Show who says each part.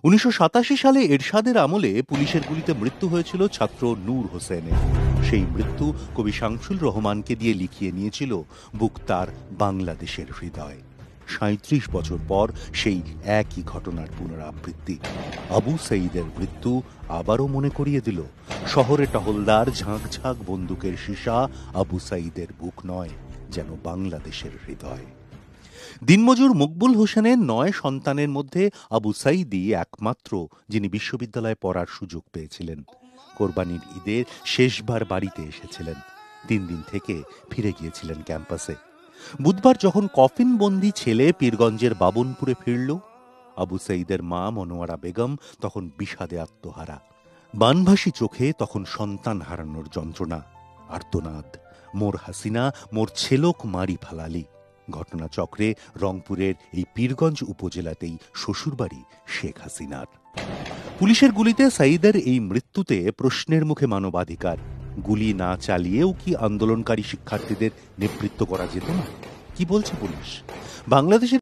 Speaker 1: 1987 সালে এরশাদের আমলে পুলিশের গুলিতে মৃত্যু হয়েছিল ছাত্র নূর হোসেনের। সেই মৃত্যু কবি শামসুল রহমানকে দিয়ে লিখিয়ে নিয়েছিল বুক তার বাংলাদেশের হৃদয়। ৩৭ বছর পর সেই একই ঘটনার পুনরাবৃত্তি। আবু সাঈদের মৃত্যু আবারও মনে করিয়ে দিল, শহরে টহলদার ঝাঁক ঝাঁক বন্দুকের সীসা আবু সাঈদের বুক নয়, যেন বাংলাদেশের হৃদয়। দিনমজুর মকবুল হোসেনের ৯ সন্তানের মধ্যে আবু সাঈদই একমাত্র যিনি বিশ্ববিদ্যালয়ে পড়ার সুযোগ পেয়েছিলেন। কোরবানির ঈদে শেষবার বাড়িতে এসেছিলেন, ৩ দিন থেকে ফিরে গিয়েছিলেন ক্যাম্পাসে। বুধবার যখন কফিনবন্দি ছেলে পীরগঞ্জের বাবনপুরে ফিরল, আবু সাঈদের মা মনোয়ারা বেগম তখন বিষাদে আত্মহারা। বানভাসী চোখে তখন সন্তান হারানোর যন্ত্রণা, আর্তনাদ, মোর হাসিনা মোর ছেলক মারি ফালালি। ঘটনাচক্রে রংপুরের এই পীরগঞ্জ উপজেলাতেই শ্বশুরবাড়ি শেখ হাসিনার। পুলিশের গুলিতে সাঈদের এই মৃত্যুতে প্রশ্নের মুখে মানবাধিকার। গুলি না চালিয়েও কি আন্দোলনকারী শিক্ষার্থীদের নিবৃত্ত করা যেত না? কি বলছে পুলিশ? বাংলাদেশের